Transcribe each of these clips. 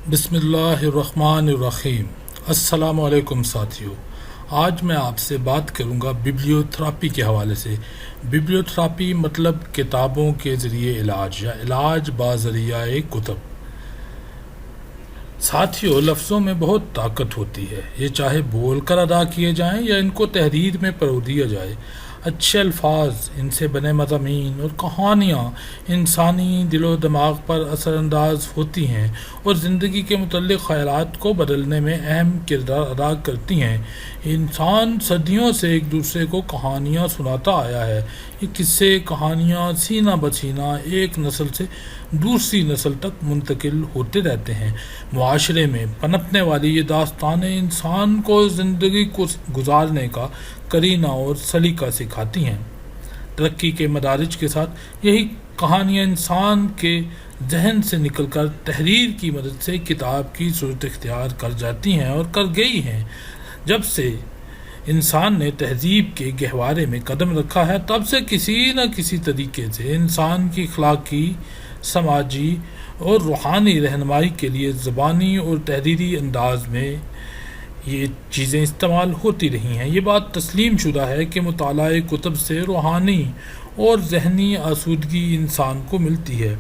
بسم اللہ الرحمن الرحیم۔ السلام علیکم ساتھیو، آج میں آپ سے بات کروں گا ببلیوتھراپی کے حوالے سے۔ ببلیوتھراپی مطلب کتابوں کے ذریعے علاج یا علاج بذریعہ کتب۔ ساتھیو، لفظوں میں بہت طاقت ہوتی ہے، یہ چاہے بول کر ادا کیے جائیں یا ان کو تحریر میں پرو دیا جائے۔ اچھے الفاظ، ان سے بنے مضامین اور کہانیاں انسانی دل و دماغ پر اثر انداز ہوتی ہیں اور زندگی کے متعلق خیالات کو بدلنے میں اہم کردار ادا کرتی ہیں۔ انسان صدیوں سے ایک دوسرے کو کہانیاں سناتا آیا ہے۔ یہ قصے کہانیاں سینہ بسینہ ایک نسل سے دوسری نسل تک منتقل ہوتے رہتے ہیں۔ معاشرے میں پنپنے والی یہ داستانیں انسان کو زندگی کو گزارنے کا قرینہ اور سلیقہ سکھاتی ہیں۔ ترقی کے مدارج کے ساتھ یہی کہانیاں انسان کے ذہن سے نکل کر تحریر کی مدد سے کتاب کی صورت اختیار کر جاتی ہیں اور کر گئی ہیں۔ جب سے انسان نے تہذیب کے گہوارے میں قدم رکھا ہے، تب سے کسی نہ کسی طریقے سے انسان کی اخلاقی، سماجی اور روحانی رہنمائی کے لیے زبانی اور تحریری انداز میں یہ چیزیں استعمال ہوتی رہی ہیں۔ یہ بات تسلیم شدہ ہے کہ مطالعہ کتب سے روحانی اور ذہنی آسودگی انسان کو ملتی ہے۔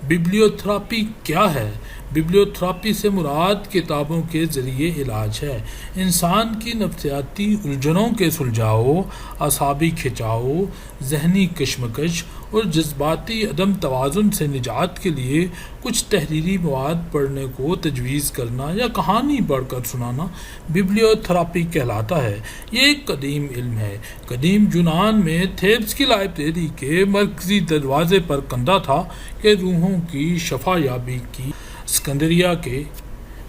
ببلیوتھراپی کیا ہے؟ ببلیوتھراپی سے مراد کتابوں کے ذریعے علاج ہے۔ انسان کی نفسیاتی الجھنوں کے سلجھاؤ، اعصابی کھچاؤ، ذہنی کشمکش اور جذباتی عدم توازن سے نجات کے لیے کچھ تحریری مواد پڑھنے کو تجویز کرنا یا کہانی پڑھ کر سنانا ببلیوتھراپی کہلاتا ہے۔ یہ ایک قدیم علم ہے۔ قدیم یونان میں تھیبس کی لائبریری کے مرکزی دروازے پر کندہ تھا کہ روحوں کی شفا یابی کی۔ اسکندریہ کے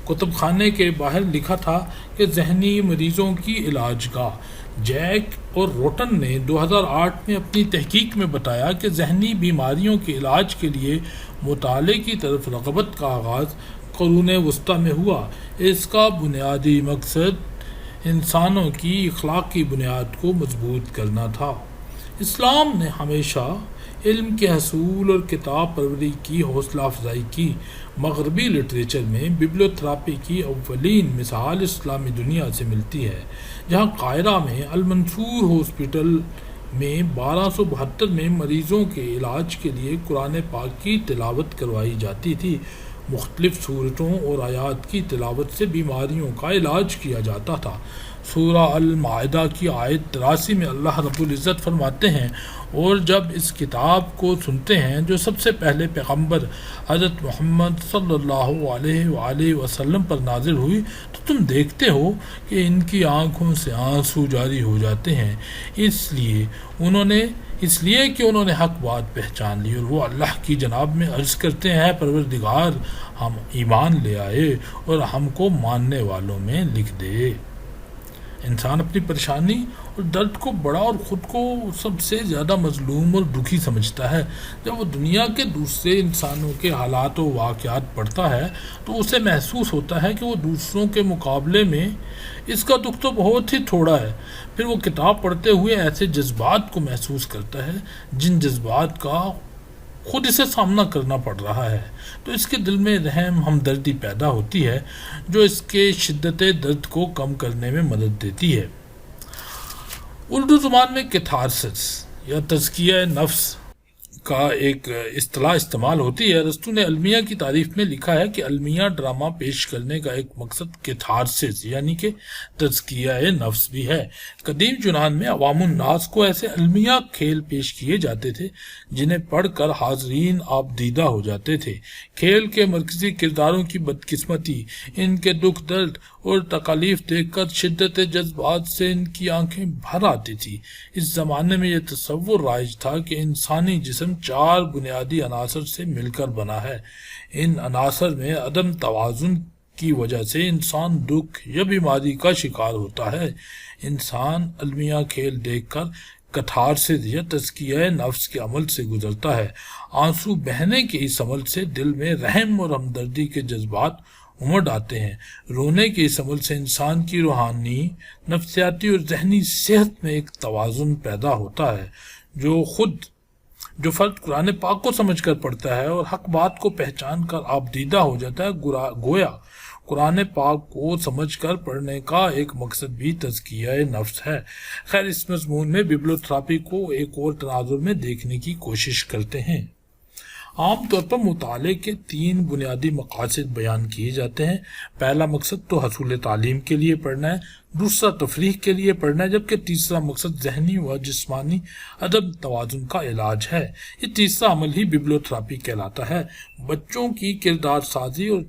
کتب خانے کے باہر لکھا تھا کہ ذہنی مریضوں کی علاج گاہ۔ جیک اور روٹن نے 2008 میں اپنی تحقیق میں بتایا کہ ذہنی بیماریوں کے علاج کے لیے مطالعے کی طرف رغبت کا آغاز قرون وسطیٰ میں ہوا۔ اس کا بنیادی مقصد انسانوں کی اخلاقی بنیاد کو مضبوط کرنا تھا۔ اسلام نے ہمیشہ علم کے حصول اور کتاب پروری کی حوصلہ افزائی کی۔ مغربی لٹریچر میں ببلیوتھراپی کی اولین مثال اسلامی دنیا سے ملتی ہے، جہاں قاہرہ میں المنصور ہاسپٹل میں 1272 میں مریضوں کے علاج کے لیے قرآن پاک کی تلاوت کروائی جاتی تھی۔ مختلف سورتوں اور آیات کی تلاوت سے بیماریوں کا علاج کیا جاتا تھا۔ سورہ المائدہ کی آیت 83 میں اللہ رب العزت فرماتے ہیں، اور جب اس کتاب کو سنتے ہیں جو سب سے پہلے پیغمبر حضرت محمد صلی اللہ علیہ وآلہ وسلم پر نازل ہوئی، تو تم دیکھتے ہو کہ ان کی آنکھوں سے آنسو جاری ہو جاتے ہیں، اس لیے کہ انہوں نے حق بات پہچان لی، اور وہ اللہ کی جناب میں عرض کرتے ہیں، پروردگار، ہم ایمان لے آئے اور ہم کو ماننے والوں میں لکھ دے۔ انسان اپنی پریشانی اور درد کو بڑا اور خود کو سب سے زیادہ مظلوم اور دکھی سمجھتا ہے۔ جب وہ دنیا کے دوسرے انسانوں کے حالات و واقعات پڑھتا ہے تو اسے محسوس ہوتا ہے کہ وہ دوسروں کے مقابلے میں اس کا دکھ تو بہت ہی تھوڑا ہے۔ پھر وہ کتاب پڑھتے ہوئے ایسے جذبات کو محسوس کرتا ہے جن جذبات کا خود اسے سامنا کرنا پڑ رہا ہے، تو اس کے دل میں رحم ہمدردی پیدا ہوتی ہے جو اس کے شدت درد کو کم کرنے میں مدد دیتی ہے۔ اردو زبان میں کیتھارسس یا تزکیہ نفس کا ایک اصطلاح استعمال ہوتی ہے۔ ارسطو نے المیہ کی تعریف میں لکھا ہے کہ المیہ ڈرامہ پیش کرنے کا ایک مقصد کیتھارسس یعنی کہ تزکیہ نفس بھی ہے۔ قدیم یونان میں عوام الناس کو ایسے المیہ کھیل پیش کیے جاتے تھے جنہیں پڑھ کر حاضرین آبدیدہ ہو جاتے تھے۔ کھیل کے مرکزی کرداروں کی بدقسمتی، ان کے دکھ درد اور تکالیف دیکھ کر شدت جذبات سے ان کی آنکھیں بھر آتی تھی۔ اس زمانے میں یہ تصور رائج تھا کہ انسانی جسم 4 بنیادی عناصر سے مل کر بنا ہے۔ ان عناصر میں عدم توازن کی وجہ سے انسان دکھ یا بیماری کا شکار ہوتا ہے۔ انسان المیہ کھیل دیکھ کر کیتھارسس یا تزکیہ نفس کے عمل سے گزرتا ہے۔ آنسو بہنے کے اس عمل سے دل میں رحم اور ہمدردی کے جذبات امڑ آتے ہیں۔ رونے کے اس عمل سے انسان کی روحانی، نفسیاتی اور ذہنی صحت میں ایک توازن پیدا ہوتا ہے جو فرد قرآن پاک کو سمجھ کر پڑھتا ہے اور حق بات کو پہچان کر آبدیدہ ہو جاتا ہے، گویا قرآن پاک کو سمجھ کر پڑھنے کا ایک مقصد بھی تزکیہ نفس ہے۔ خیر، اس مضمون میں ببلیوتھراپی کو ایک اور تناظر میں دیکھنے کی کوشش کرتے ہیں۔ عام طور پر مطالعے کے 3 بنیادی مقاصد بیان کیے جاتے ہیں۔ پہلا مقصد تو حصول تعلیم کے لیے پڑھنا ہے، دوسرا تفریح کے لیے پڑھنا ہے، جبکہ تیسرا مقصد ذہنی و جسمانی عدم توازن کا علاج ہے۔ یہ تیسرا عمل ہی ببلیوتھراپی کہلاتا ہے۔ بچوں کی کردار سازی اور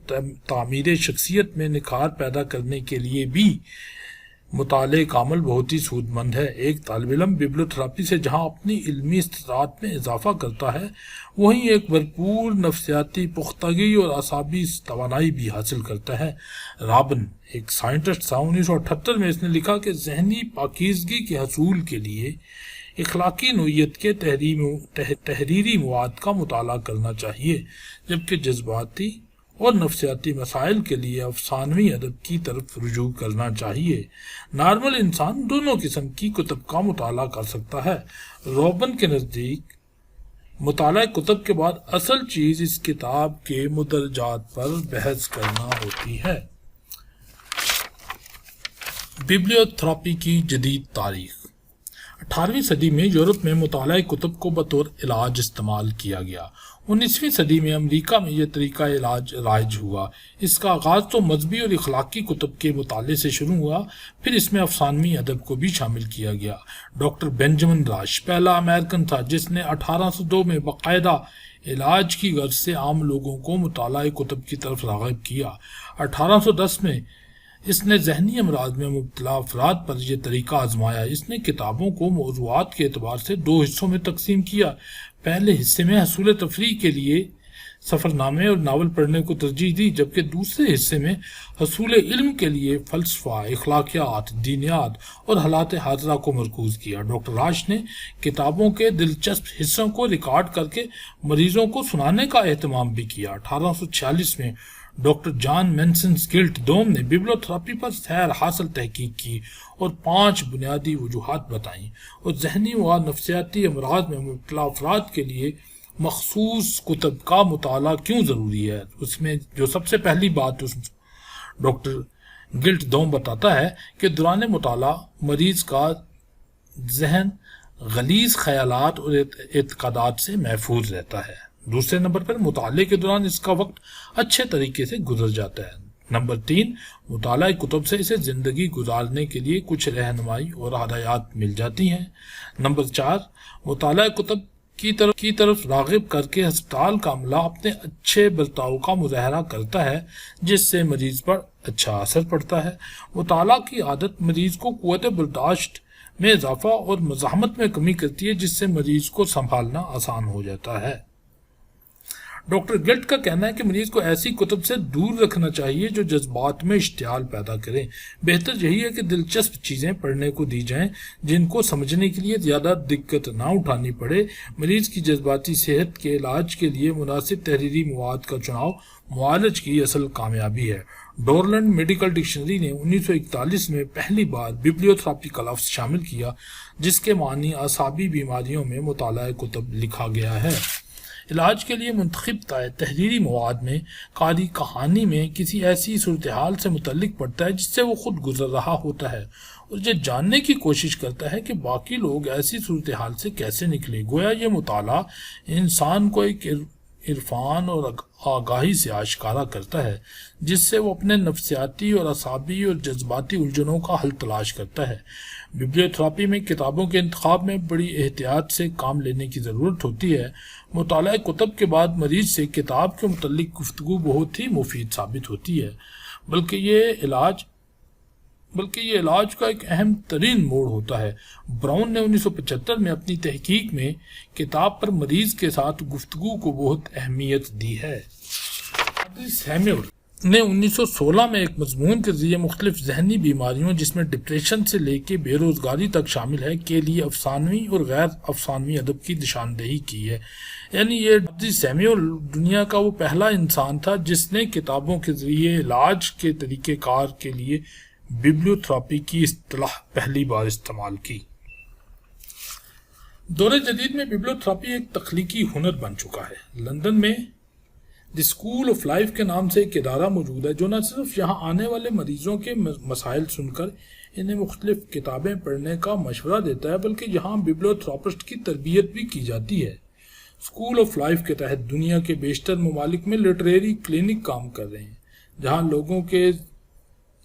تعمیر شخصیت میں نکھار پیدا کرنے کے لیے بھی مطالعے کا عمل بہت ہی سود مند ہے۔ ایک طالب علم ببلیوتھراپی سے جہاں اپنی علمی استطاعت میں اضافہ کرتا ہے، وہیں ایک بھرپور نفسیاتی پختگی اور اعصابی توانائی بھی حاصل کرتا ہے۔ رابن ایک سائنٹسٹ تھا۔ 1978 میں اس نے لکھا کہ ذہنی پاکیزگی کے حصول کے لیے اخلاقی نوعیت کے تحریری مواد کا مطالعہ کرنا چاہیے، جبکہ جذباتی اور نفسیاتی مسائل کے لیے افسانوی ادب کی طرف رجوع کرنا چاہیے۔ نارمل انسان دونوں قسم کی کتب کا مطالعہ کر سکتا ہے۔ روبن کے نزدیک مطالعہ کتب کے بعد اصل چیز اس کتاب کے مدرجات پر بحث کرنا ہوتی ہے۔ ببلیوتھراپی کی جدید تاریخ۔ 18ویں صدی میں یورپ میں مطالعہ کتب کو بطور علاج استعمال کیا گیا۔ 19ویں صدی میں امریکہ میں یہ طریقہ علاج رائج ہوا۔ اس کا آغاز تو مذہبی اور اخلاقی کتب کے مطالعے سے شروع ہوا، پھر اس میں افسانوی ادب کو بھی شامل کیا گیا۔ ڈاکٹر بینجامن راش پہلا امریکن تھا جس نے 1802 میں باقاعدہ علاج کی غرض سے عام لوگوں کو مطالعہ کتب کی طرف راغب کیا۔ 1810 میں اس نے ذہنی امراض میں مبتلا افراد پر یہ طریقہ آزمایا۔ اس نے کتابوں کو موضوعات کے اعتبار سے 2 حصوں میں تقسیم کیا۔ پہلے حصے میں حصول تفریح کے لیے سفر نامے اور ناول پڑھنے کو ترجیح دی، جبکہ دوسرے حصے میں حصول علم کے لیے فلسفہ، اخلاقیات، دینیات اور حالات حاضرہ کو مرکوز کیا۔ ڈاکٹر راش نے کتابوں کے دلچسپ حصوں کو ریکارڈ کر کے مریضوں کو سنانے کا اہتمام بھی کیا۔ 1846 میں ڈاکٹر جان مینسنز گلٹ دوم نے ببلیوتھراپی پر سیر حاصل تحقیق کی اور 5 بنیادی وجوہات بتائیں اور ذہنی و نفسیاتی امراض میں مبتلا افراد کے لیے مخصوص کتب کا مطالعہ کیوں ضروری ہے۔ اس میں جو سب سے پہلی بات ڈاکٹر گلٹ دوم بتاتا ہے کہ دوران مطالعہ مریض کا ذہن غلیظ خیالات اور اعتقادات سے محفوظ رہتا ہے۔ دوسرے نمبر پر مطالعے کے دوران اس کا وقت اچھے طریقے سے گزر جاتا ہے۔ نمبر 3، مطالعہ کتب سے اسے زندگی گزارنے کے لیے کچھ رہنمائی اور ہدایات مل جاتی ہیں۔ نمبر 4، مطالعہ کتب کی طرف راغب کر کے ہسپتال کا عملہ اپنے اچھے برتاؤ کا مظاہرہ کرتا ہے، جس سے مریض پر اچھا اثر پڑتا ہے۔ مطالعہ کی عادت مریض کو قوت برداشت میں اضافہ اور مزاحمت میں کمی کرتی ہے، جس سے مریض کو سنبھالنا آسان ہو جاتا ہے۔ ڈاکٹر گلٹ کا کہنا ہے کہ مریض کو ایسی کتب سے دور رکھنا چاہیے جو جذبات میں اشتعال پیدا کریں۔ بہتر یہی ہے کہ دلچسپ چیزیں پڑھنے کو دی جائیں جن کو سمجھنے کے لیے زیادہ دقت نہ اٹھانی پڑے۔ مریض کی جذباتی صحت کے علاج کے لیے مناسب تحریری مواد کا چناؤ معالج کی اصل کامیابی ہے۔ ڈورلینڈ میڈیکل ڈکشنری نے 1941 میں پہلی بار ببلیوتھراپی کا لفظ شامل کیا، جس کے معنی اعصابی بیماریوں میں مطالعہ کتب لکھا گیا ہے۔ علاج کے لیے منتخب تحریری مواد میں قاری کہانی میں کسی ایسی صورتحال سے متعلق پڑتا ہے جس سے وہ خود گزر رہا ہوتا ہے اور یہ جاننے کی کوشش کرتا ہے کہ باقی لوگ ایسی صورتحال سے کیسے نکلے۔ گویا یہ مطالعہ انسان کو ایک عرفان اور آگاہی سے آشکارا کرتا ہے جس سے وہ اپنے نفسیاتی اور اعصابی اور جذباتی الجھنوں کا حل تلاش کرتا ہے۔ ببلیوتھراپی میں کتابوں کے انتخاب میں بڑی احتیاط سے کام لینے کی ضرورت ہوتی ہے۔ مطالعہ کتب کے بعد مریض سے کتاب کے متعلق گفتگو بہت ہی مفید ثابت ہوتی ہے، بلکہ یہ علاج کا ایک اہم ترین موڑ ہوتا ہے۔ براؤن نے 1975 میں اپنی تحقیق میں کتاب پر مریض کے ساتھ گفتگو کو بہت اہمیت دی ہے۔ سیمیول نے 1916 میں ایک مضمون کے ذریعے مختلف ذہنی بیماریوں جس میں ڈپریشن سے لے کے بے روزگاری تک شامل ہے کے لیے افسانوی اور غیر افسانوی ادب کی نشاندہی کی ہے۔ یعنی یہ سیمیول دنیا کا وہ پہلا انسان تھا جس نے کتابوں کے ذریعے علاج کے طریقہ کار کے لیے ببلیوتھراپی کی اصطلاح پہلی بار استعمال کی۔ دور جدید میں ببلیوتھراپی ایک تخلیقی ہنر بن چکا ہے۔ لندن میں دی اسکول آف لائف کے نام سے ایک ادارہ موجود ہے جو نہ صرف یہاں آنے والے مریضوں کے مسائل سن کر انہیں مختلف کتابیں پڑھنے کا مشورہ دیتا ہے بلکہ یہاں ببلیوتھراپسٹ کی تربیت بھی کی جاتی ہے۔ اسکول آف لائف کے تحت دنیا کے بیشتر ممالک میں لٹریری کلینک کام کر رہے ہیں جہاں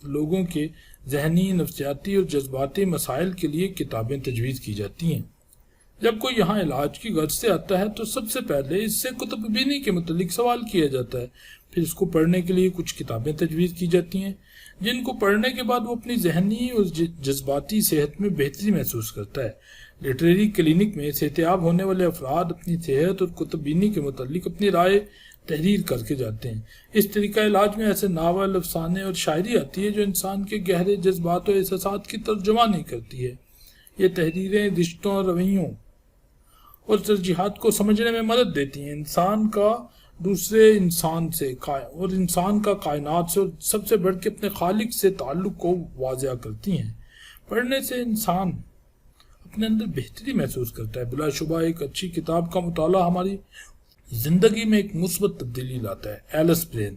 لوگوں کے ذہنی، نفسیاتی اور جذباتی مسائل کے لیے کتابیں تجویز کی جاتی ہیں۔ جب کوئی یہاں علاج کی غرض سے آتا ہے تو سب سے پہلے اس سے کتب بینی کے متعلق سوال کیا جاتا ہے، پھر اس کو پڑھنے کے لیے کچھ کتابیں تجویز کی جاتی ہیں جن کو پڑھنے کے بعد وہ اپنی ذہنی اور جذباتی صحت میں بہتری محسوس کرتا ہے۔ لٹریری کلینک میں صحتیاب ہونے والے افراد اپنی صحت اور کتب بینی کے متعلق اپنی رائے تحریر کر کے جاتے ہیں۔ اس طریقہ علاج میں ایسے ناول، افسانے اور شاعری آتی ہے جو انسان کے گہرے جذبات اور احساسات کی ترجمانی کرتی ہے۔ یہ تحریریں رشتوں، رویوں اور ترجیحات کو سمجھنے میں مدد دیتی ہیں، انسان کا دوسرے انسان سے اور انسان کا کائنات سے اور سب سے بڑھ کے اپنے خالق سے تعلق کو واضح کرتی ہیں۔ پڑھنے سے انسان اپنے اندر بہتری محسوس کرتا ہے۔ بلا شبہ ایک اچھی کتاب کا مطالعہ ہماری زندگی میں ایک مثبت تبدیلی لاتا ہے۔ ایلس برین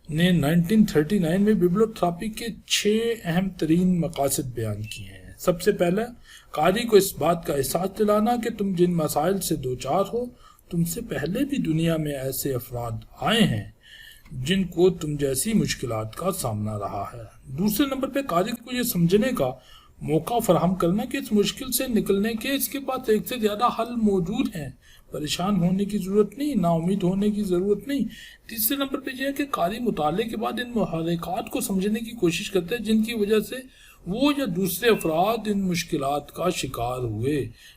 نے 1939 میں ببلیوتھراپی کے 6 اہم ترین مقاصد بیان کیے ہیں۔ سب سے پہلا، قاری کو اس بات کا احساس دلانا کہ تم جن مسائل سے دوچار ہو، تم سے پہلے بھی دنیا میں ایسے افراد آئے ہیں جن کو تم جیسی مشکلات کا سامنا رہا ہے۔ دوسرے نمبر پہ قاری کو یہ سمجھنے کا موقع فراہم کرنا کہ اس مشکل سے نکلنے کے اس کے پاس ایک سے زیادہ حل موجود ہیں، پریشان ہونے کی ضرورت نہیں، نا امید ہونے کی ضرورت نہیں۔ تیسرے نمبر پہ یہ ہے کہ قاری مطالعے کے بعد ان محرکات کو سمجھنے کی کوشش کرتے ہیں جن کی وجہ سے وہ یا دوسرے افراد ان مشکلات کا شکار ہوئے۔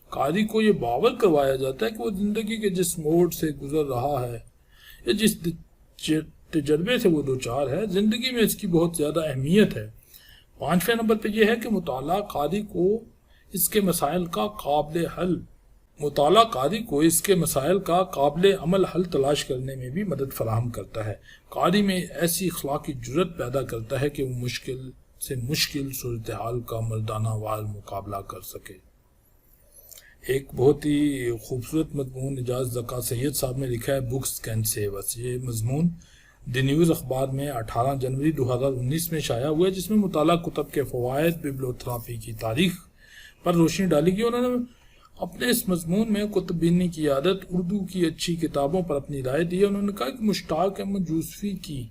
قاری کو یہ باور کروایا جاتا ہے کہ وہ زندگی کے جس موڑ سے گزر رہا ہے یا جس تجربے سے وہ دوچار ہے، زندگی میں اس کی بہت زیادہ اہمیت ہے۔ 5ویں نمبر پہ یہ ہے کہ مطالعہ قاری کو اس کے مسائل کا قابل عمل حل تلاش کرنے میں بھی مدد فراہم کرتا ہے۔ قاری میں ایسی اخلاقی جرت پیدا کرتا ہے کہ وہ مشکل سے مشکل صورتحال کا مردانہ وار مقابلہ کر سکے۔ ایک بہت ہی خوبصورت مضمون اعجاز ذکا سید صاحب نے لکھا ہے، بکس کین سیو اس۔ یہ مضمون دی نیوز اخبار میں 18 جنوری 2019 میں شائع ہوا ہے، جس میں مطالعہ کتب کے فوائد، ببلیوتھراپی کی تاریخ پر روشنی ڈالی گئی۔ انہوں نے اپنے اس مضمون میں کتب بینی کی عادت، اردو کی اچھی کتابوں پر اپنی رائے دی۔ انہوں نے کہا کہ مشتاق احمد یوسفی کی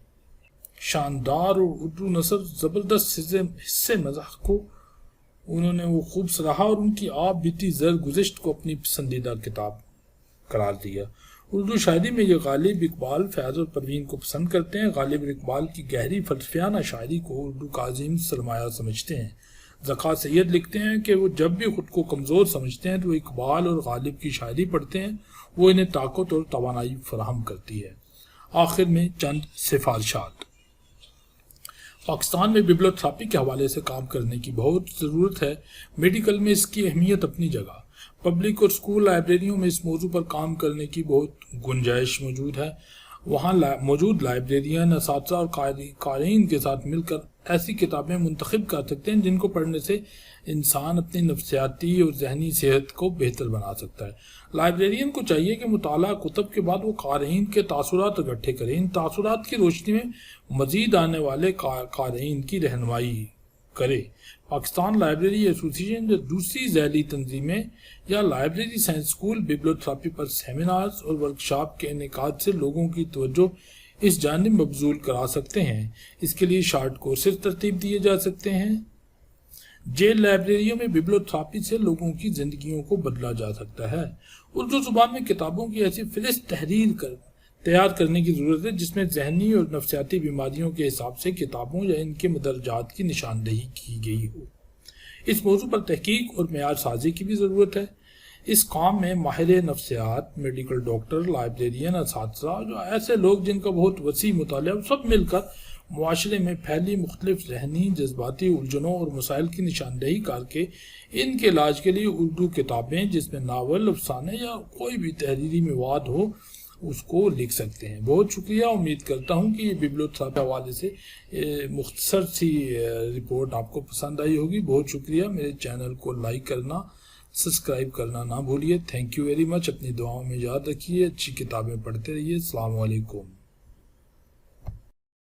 شاندار اور اردو نثر زبردست حصے مزاح کو انہوں نے وہ خوب سراہا اور ان کی آپ بیتی زرگزشت کو اپنی پسندیدہ کتاب قرار دیا۔ اردو شاعری میں یہ غالب اقبال، فیاض اور پروین کو پسند کرتے ہیں۔ غالب اقبال کی گہری فلسفیانہ شاعری کو اردو کا عظیم سرمایہ سمجھتے ہیں۔ ذکا سید لکھتے ہیں کہ وہ جب بھی خود کو کمزور سمجھتے ہیں تو وہ اقبال اور غالب کی شاعری پڑھتے ہیں، وہ انہیں طاقت اور توانائی فراہم کرتی ہے۔ آخر میں چند سفارشات۔ پاکستان میں ببلیوتھراپی کے حوالے سے کام کرنے کی بہت ضرورت ہے۔ میڈیکل میں اس کی اہمیت اپنی جگہ، پبلک اور اسکول لائبریریوں میں اس موضوع پر کام کرنے کی بہت گنجائش موجود ہے۔ وہاں موجود لائبریرین اساتذہ اور قارئین کے ساتھ مل کر ایسی کتابیں منتخب کر سکتے ہیں جن کو پڑھنے سے انسان اپنی نفسیاتی اور ذہنی صحت کو بہتر بنا سکتا ہے۔ لائبریرین کو چاہیے کہ مطالعہ کتب کے بعد وہ قارئین کے تاثرات اکٹھے کریں، ان تاثرات کی روشنی میں مزید آنے والے قارئین کی رہنمائی کرے۔ پاکستان لائبریری ایسوسی ایشن یا دوسری ذیلی تنظیمیں یا لائبریری سائنس اسکول ببلیوتھراپی پر سیمینارز اور ورکشاپ کے انعقاد سے لوگوں کی توجہ اس جانب مبذول کرا سکتے ہیں۔ اس کے لیے شارٹ کورسز ترتیب دیے جا سکتے ہیں۔ جیل لائبریریوں میں ببلیوتھراپی سے لوگوں کی زندگیوں کو بدلا جا سکتا ہے۔ اردو زبان میں کتابوں کی ایسی فہرست تیار کرنے کی ضرورت ہے جس میں ذہنی اور نفسیاتی بیماریوں کے حساب سے کتابوں یا ان کے مدرجات کی نشاندہی کی گئی ہو۔ اس موضوع پر تحقیق اور معیار سازی کی بھی ضرورت ہے۔ اس کام میں ماہر نفسیات، میڈیکل ڈاکٹر، لائبریرین، اساتذہ، جو ایسے لوگ جن کا بہت وسیع مطالعہ، سب مل کر معاشرے میں پھیلی مختلف ذہنی جذباتی الجھنوں اور مسائل کی نشاندہی کر کے ان کے علاج کے لیے اردو کتابیں جس میں ناول، افسانے یا کوئی بھی تحریری مواد ہو اس کو لکھ سکتے ہیں۔ بہت شکریہ، امید کرتا ہوں کہ یہ ببلیوتھراپی حوالے سے مختصر سی رپورٹ آپ کو پسند آئی ہوگی۔ بہت شکریہ، میرے چینل کو لائک کرنا، سبسکرائب کرنا نہ بھولیے. Thank you very much. اپنی دعاؤں میں یاد رکھیے, اچھی کتابیں پڑھتے رہیے. السلام علیکم.